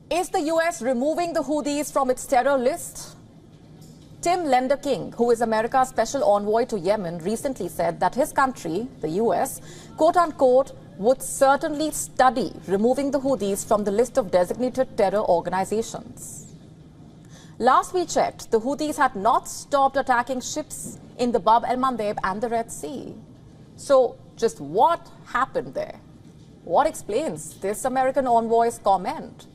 Is the US removing the Houthis from its terror list? Tim Lender King, who is America's special envoy to Yemen, recently said that his country, the US, quote-unquote, would certainly study removing the Houthis from the list of designated terror organizations. Last we checked, the Houthis had not stopped attacking ships in the Bab el-Mandeb and the Red Sea. So just what happened there? What explains this American envoy's comment?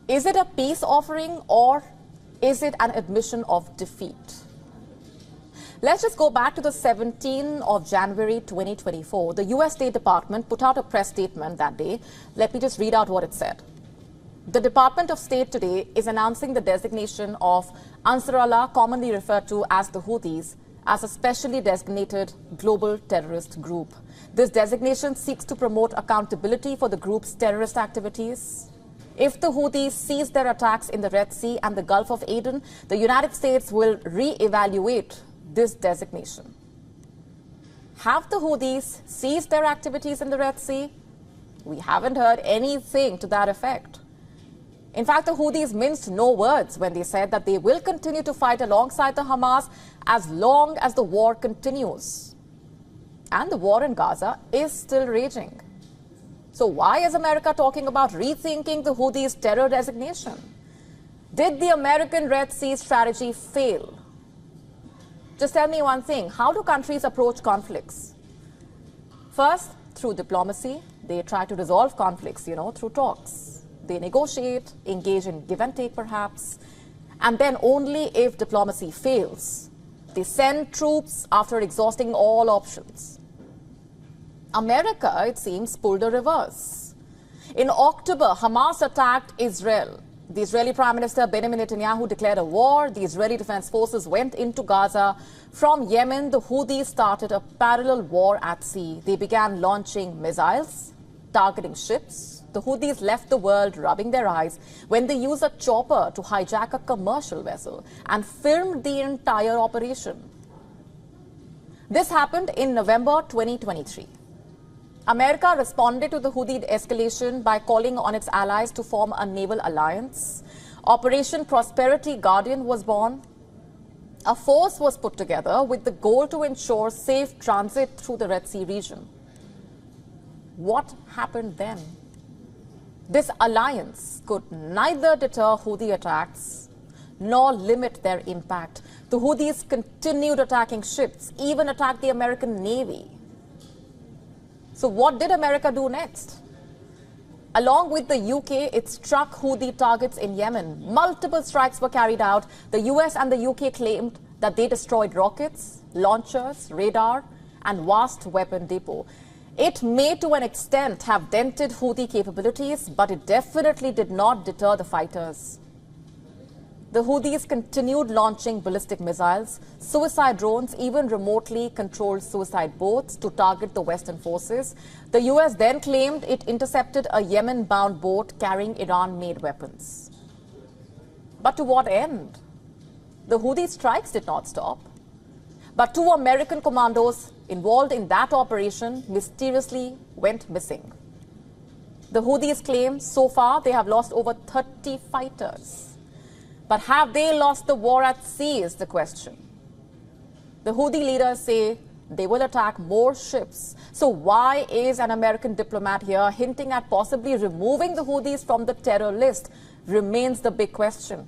Is it a peace offering or is it an admission of defeat? Let's just go back to the 17th of January 2024. The US State Department put out a press statement that day. Let me just read out what it said. The Department of State today is announcing the designation of Ansar Allah, commonly referred to as the Houthis, as a specially designated global terrorist group. This designation seeks to promote accountability for the group's terrorist activities. If the Houthis cease their attacks in the Red Sea and the Gulf of Aden, the United States will re-evaluate this designation. Have the Houthis ceased their activities in the Red Sea? We haven't heard anything to that effect. In fact, the Houthis minced no words when they said that they will continue to fight alongside the Hamas as long as the war continues. And the war in Gaza is still raging. So why is America talking about rethinking the Houthis' terror designation? Did the American Red Sea strategy fail? Just tell me one thing. How do countries approach conflicts? First, through diplomacy. They try to resolve conflicts, through talks. They negotiate, engage in give and take perhaps. And then only if diplomacy fails, they send troops after exhausting all options. America, it seems, pulled a reverse. In October, Hamas attacked Israel. The Israeli Prime Minister Benjamin Netanyahu declared a war. The Israeli Defense Forces went into Gaza. From Yemen, the Houthis started a parallel war at sea. They began launching missiles, targeting ships. The Houthis left the world rubbing their eyes when they used a chopper to hijack a commercial vessel and filmed the entire operation. This happened in November 2023. America responded to the Houthi escalation by calling on its allies to form a naval alliance. Operation Prosperity Guardian was born. A force was put together with the goal to ensure safe transit through the Red Sea region. What happened then? This alliance could neither deter Houthi attacks nor limit their impact. The Houthis continued attacking ships, even attacked the American Navy. So what did America do next? Along with the UK, it struck Houthi targets in Yemen. Multiple strikes were carried out. The US and the UK claimed that they destroyed rockets, launchers, radar, and vast weapon depot. It may to an extent have dented Houthi capabilities, but it definitely did not deter the fighters. The Houthis continued launching ballistic missiles, suicide drones, even remotely controlled suicide boats to target the Western forces. The US then claimed it intercepted a Yemen-bound boat carrying Iran-made weapons. But to what end? The Houthi strikes did not stop. But 2 American commandos involved in that operation mysteriously went missing. The Houthis claim so far they have lost over 30 fighters. But have they lost the war at sea is the question. The Houthi leaders say they will attack more ships. So why is an American diplomat here hinting at possibly removing the Houthis from the terror list remains the big question.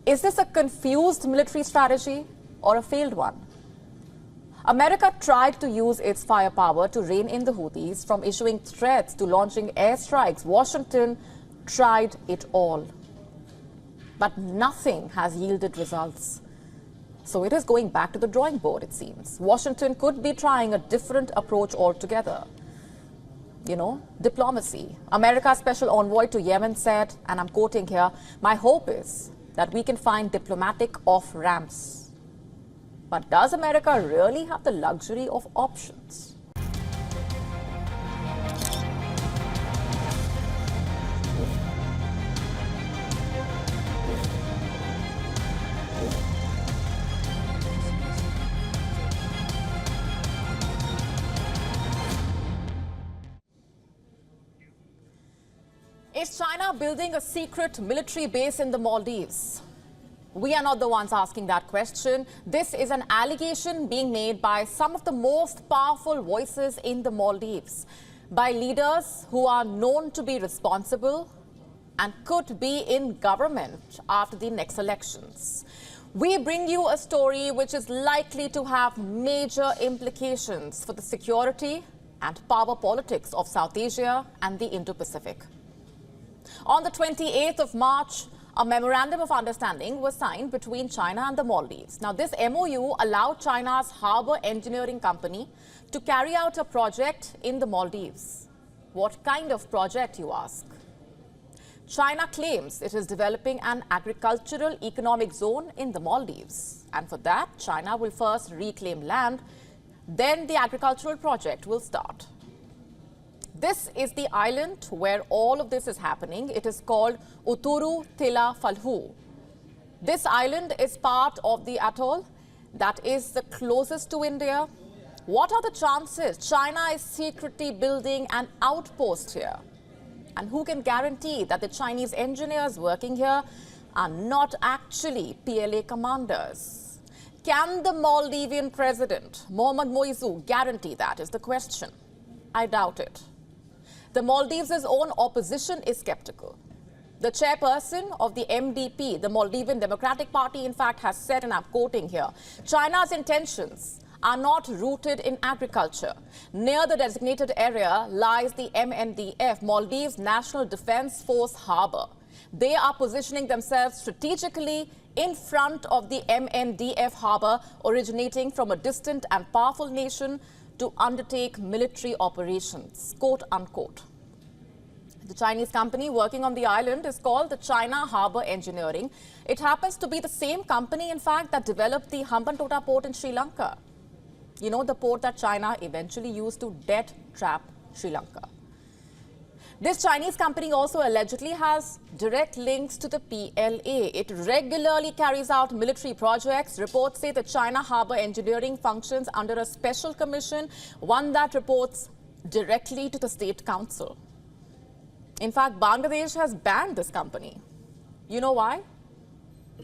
Is this a confused military strategy or a failed one? America tried to use its firepower to rein in the Houthis from issuing threats to launching airstrikes. Washington tried it all. But nothing has yielded results. So it is going back to the drawing board, it seems. Washington could be trying a different approach altogether. Diplomacy. America's special envoy to Yemen said, and I'm quoting here, "My hope is that we can find diplomatic off-ramps." But does America really have the luxury of options? Is China building a secret military base in the Maldives? We are not the ones asking that question. This is an allegation being made by some of the most powerful voices in the Maldives, by leaders who are known to be responsible and could be in government after the next elections. We bring you a story which is likely to have major implications for the security and power politics of South Asia and the Indo-Pacific. On the 28th of March, a memorandum of understanding was signed between China and the Maldives. Now, this MOU allowed China's harbor engineering company to carry out a project in the Maldives. What kind of project, you ask? China claims it is developing an agricultural economic zone in the Maldives. And for that, China will first reclaim land, then the agricultural project will start. This is the island where all of this is happening. It is called Uturu Tila Falhu. This island is part of the atoll that is the closest to India. What are the chances China is secretly building an outpost here? And who can guarantee that the Chinese engineers working here are not actually PLA commanders? Can the Maldivian president, Mohammad Moizu, guarantee that is the question. I doubt it. The Maldives' own opposition is skeptical. The chairperson of the MDP, the Maldivian Democratic Party, in fact, has said, and I'm quoting here, China's intentions are not rooted in agriculture. Near the designated area lies the MNDF, Maldives National Defense Force Harbour. They are positioning themselves strategically in front of the MNDF harbour, originating from a distant and powerful nation to undertake military operations, quote unquote. The Chinese company working on the island is called the China Harbour Engineering. It happens to be the same company, in fact, that developed the Hambantota port in Sri Lanka. You know, the port that China eventually used to debt trap Sri Lanka. This Chinese company also allegedly has direct links to the PLA. It regularly carries out military projects. Reports say the China Harbour Engineering functions under a special commission, one that reports directly to the State Council. In fact, Bangladesh has banned this company. You know why?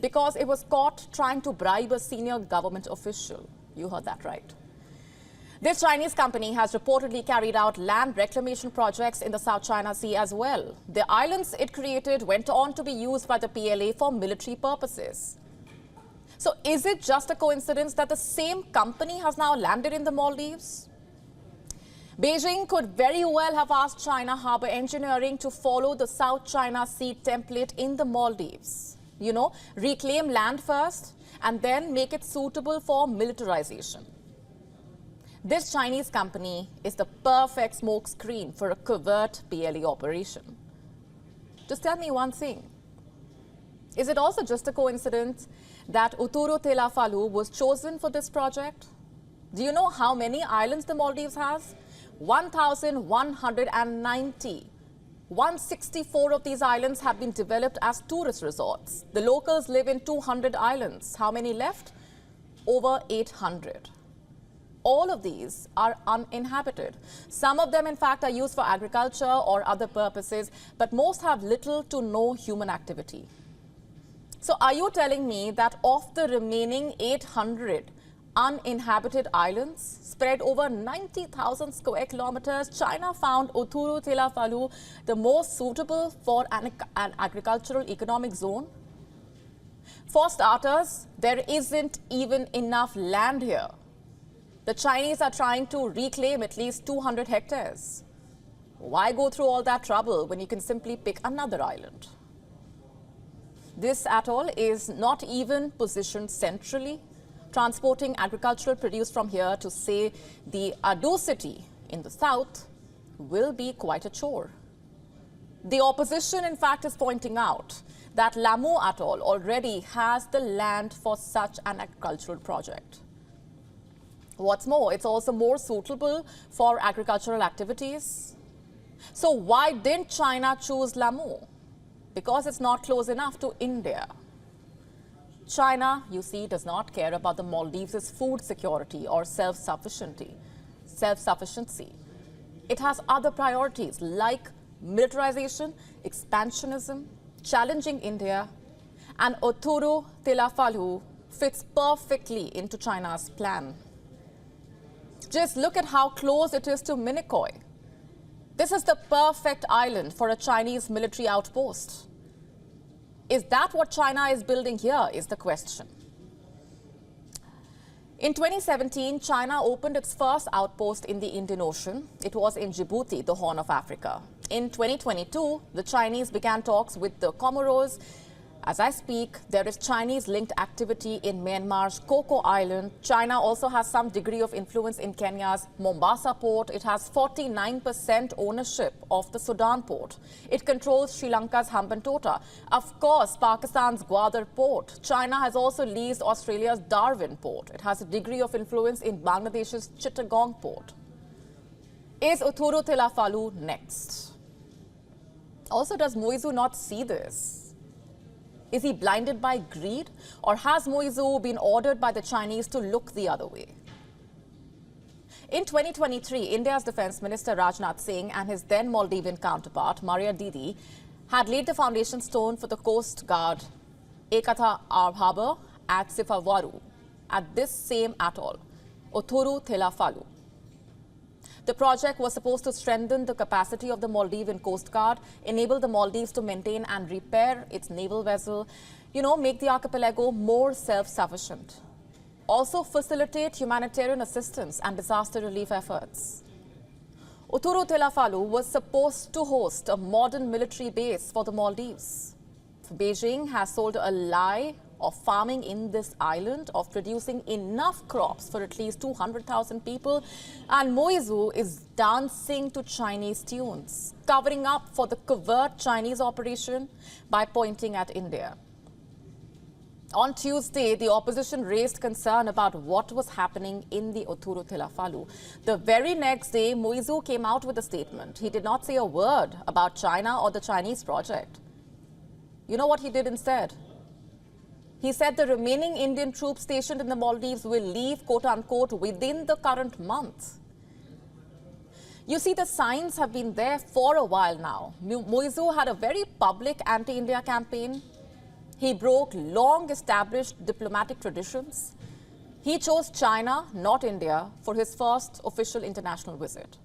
Because it was caught trying to bribe a senior government official. You heard that right. This Chinese company has reportedly carried out land reclamation projects in the South China Sea as well. The islands it created went on to be used by the PLA for military purposes. So is it just a coincidence that the same company has now landed in the Maldives? Beijing could very well have asked China Harbour Engineering to follow the South China Sea template in the Maldives. You know, reclaim land first and then make it suitable for militarization. This Chinese company is the perfect smokescreen for a covert PLA operation. Just tell me one thing. Is it also just a coincidence that Uturu Tila Falhu was chosen for this project? Do you know how many islands the Maldives has? 1,190. 164 of these islands have been developed as tourist resorts. The locals live in 200 islands. How many left? Over 800. All of these are uninhabited. Some of them, in fact, are used for agriculture or other purposes, but most have little to no human activity. So are you telling me that of the remaining 800 uninhabited islands spread over 90,000 square kilometers, China found Uturu Tila Falhu the most suitable for an agricultural economic zone? For starters, there isn't even enough land here. The Chinese are trying to reclaim at least 200 hectares. Why go through all that trouble when you can simply pick another island? This atoll is not even positioned centrally. Transporting agricultural produce from here to, say, the Ado city in the south will be quite a chore. The opposition, in fact, is pointing out that Lamu atoll already has the land for such an agricultural project. What's more, it's also more suitable for agricultural activities. So why didn't China choose Lamu? Because it's not close enough to India. China, you see, does not care about the Maldives' food security or self-sufficiency. It has other priorities like militarization, expansionism, challenging India, and Othuru Tilafalu fits perfectly into China's plan. Just look at how close it is to Minicoy. This is the perfect island for a Chinese military outpost. Is that what China is building here, is the question. In 2017, China opened its first outpost in the Indian Ocean. It was in Djibouti, the Horn of Africa. In 2022, the Chinese began talks with the Comoros. As I speak, there is Chinese-linked activity in Myanmar's Coco Island. China also has some degree of influence in Kenya's Mombasa port. It has 49% ownership of the Sudan port. It controls Sri Lanka's Hambantota. Of course, Pakistan's Gwadar port. China has also leased Australia's Darwin port. It has a degree of influence in Bangladesh's Chittagong port. Is Othuru Tilafalu next? Also, does Moizu not see this? Is he blinded by greed, or has Moizu been ordered by the Chinese to look the other way? In 2023, India's Defence Minister Rajnath Singh and his then Maldivian counterpart, Maria Didi, had laid the foundation stone for the Coast Guard Ekatha Harbour at Sifavaru, at this same atoll, Othuru Tilafalu. The project was supposed to strengthen the capacity of the Maldivian Coast Guard, enable the Maldives to maintain and repair its naval vessel, make the archipelago more self-sufficient. Also facilitate humanitarian assistance and disaster relief efforts. Othuru Tilafalu was supposed to host a modern military base for the Maldives. Beijing has sold a lie of farming in this island, of producing enough crops for at least 200,000 people. And Moizu is dancing to Chinese tunes, covering up for the covert Chinese operation by pointing at India. On Tuesday, the opposition raised concern about what was happening in the Othuru Tilafalu. The very next day, Moizu came out with a statement. He did not say a word about China or the Chinese project. You know what he did instead? He said the remaining Indian troops stationed in the Maldives will leave, quote-unquote, within the current month. You see, the signs have been there for a while now. Moizu had a very public anti-India campaign. He broke long-established diplomatic traditions. He chose China, not India, for his first official international visit.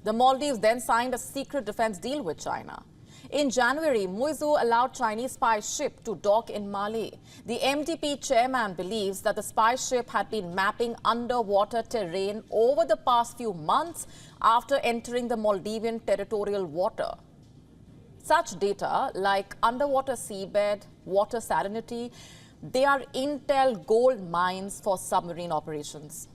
The Maldives then signed a secret defense deal with China. In January, Moizu allowed Chinese spy ship to dock in Mali. The MDP chairman believes that the spy ship had been mapping underwater terrain over the past few months after entering the Maldivian territorial water. Such data, like underwater seabed, water salinity, they are intel gold mines for submarine operations.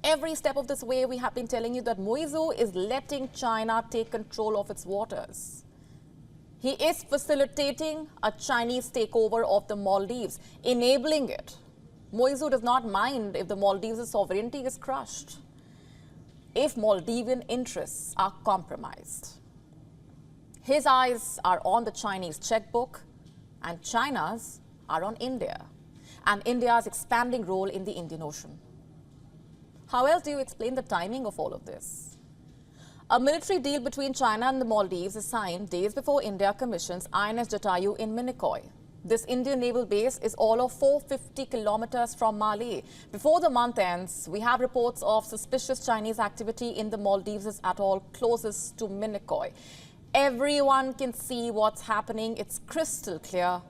Every step of this way, we have been telling you that Moizu is letting China take control of its waters. He is facilitating a Chinese takeover of the Maldives, enabling it. Moizu does not mind if the Maldives' sovereignty is crushed, if Maldivian interests are compromised. His eyes are on the Chinese checkbook, and China's are on India, and India's expanding role in the Indian Ocean. How else do you explain the timing of all of this? A military deal between China and the Maldives is signed days before India commissions INS Jatayu in Minicoy. This Indian naval base is all of 450 kilometers from Mali. Before the month ends, we have reports of suspicious Chinese activity in the Maldives' atoll closest to Minicoy. Everyone can see what's happening. It's crystal clear,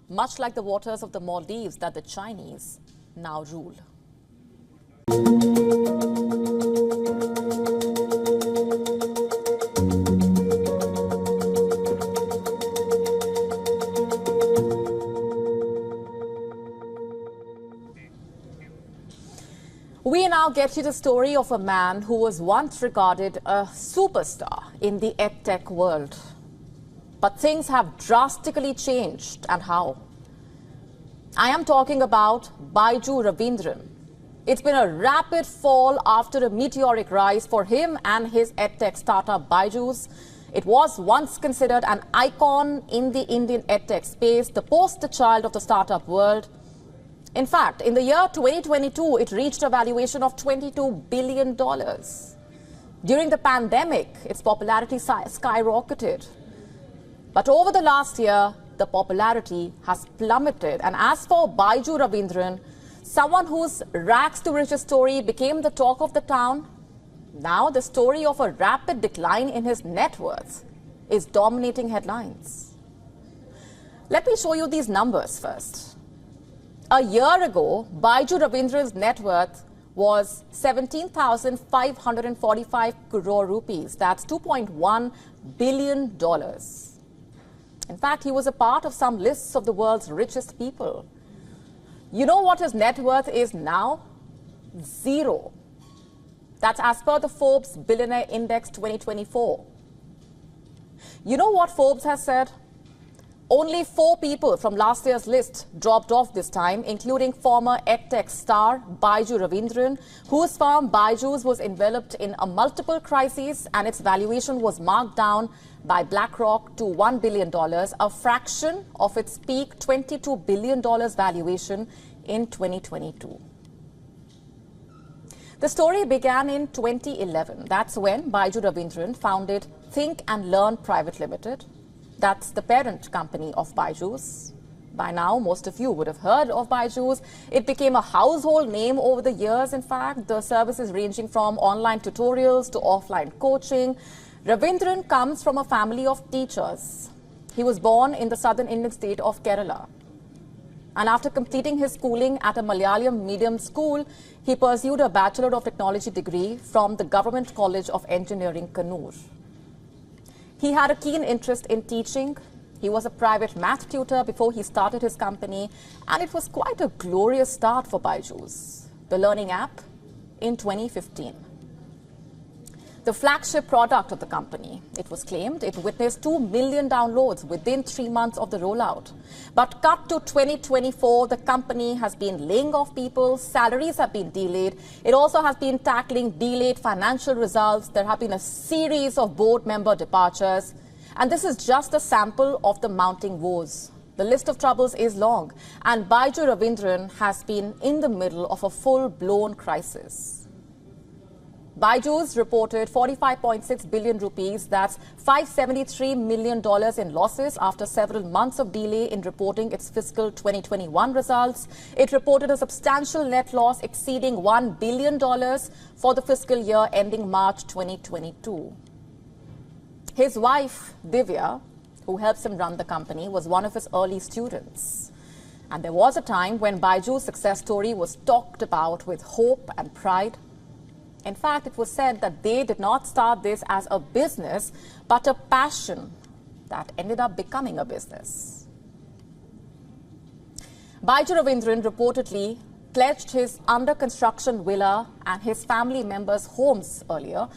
much like the waters of the Maldives that the Chinese now rule. We now get you the story of a man who was once regarded a superstar in the edtech world. But things have drastically changed, and how? I am talking about Baiju Ravindran. It's been a rapid fall after a meteoric rise for him and his edtech startup Baiju's. It was once considered an icon in the Indian edtech space, the poster child of the startup world. In fact, in the year 2022, it reached a valuation of $22 billion. During the pandemic, its popularity skyrocketed. But over the last year, the popularity has plummeted. And as for Baiju Ravindran, someone whose rags to riches story became the talk of the town, now the story of a rapid decline in his net worth is dominating headlines. Let me show you these numbers first. A year ago, Baiju Ravindran's net worth was 17,545 crore rupees. That's $2.1 billion. In fact, he was a part of some lists of the world's richest people. You know what his net worth is now? Zero. That's as per the Forbes Billionaire Index 2024. You know what Forbes has said? Only 4 people from last year's list dropped off this time, including former EdTech star Baiju Ravindran, whose firm Baiju's was enveloped in a multiple crises and its valuation was marked down by BlackRock to $1 billion, a fraction of its peak $22 billion valuation in 2022. The story began in 2011. That's when Baiju Ravindran founded Think and Learn Private Limited. That's the parent company of Baiju's. By now, most of you would have heard of Baiju's. It became a household name over the years, in fact. The services ranging from online tutorials to offline coaching. Ravindran comes from a family of teachers. He was born in the southern Indian state of Kerala. And after completing his schooling at a Malayalam medium school, he pursued a Bachelor of Technology degree from the Government College of Engineering, Kannur. He had a keen interest in teaching. He was a private math tutor before he started his company, and it was quite a glorious start for Baiju's, the learning app, in 2015. The flagship product of the company, it was claimed it witnessed 2 million downloads within 3 months of the rollout. But cut to 2024, the company has been laying off people, salaries have been delayed. It also has been tackling delayed financial results. There have been a series of board member departures. And this is just a sample of the mounting woes. The list of troubles is long, and Baiju Ravindran has been in the middle of a full-blown crisis. Baiju's reported 45.6 billion rupees, that's $573 million in losses after several months of delay in reporting its fiscal 2021 results. It reported a substantial net loss exceeding $1 billion for the fiscal year ending March 2022. His wife, Divya, who helps him run the company, was one of his early students. And there was a time when Baiju's success story was talked about with hope and pride. In fact, it was said that they did not start this as a business, but a passion that ended up becoming a business. Baiju Ravindran reportedly pledged his under-construction villa and his family members' homes earlier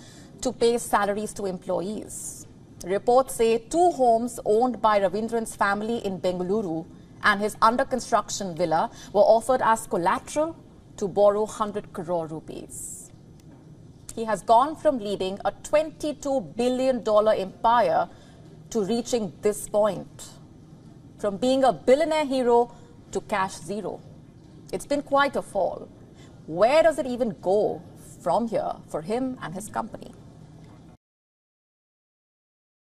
to pay salaries to employees. Reports say 2 homes owned by Ravindran's family in Bengaluru and his under-construction villa were offered as collateral to borrow 100 crore rupees. He has gone from leading a $22 billion empire to reaching this point, from being a billionaire hero to cash zero. It's been quite a fall. Where does it even go from here for him and his company?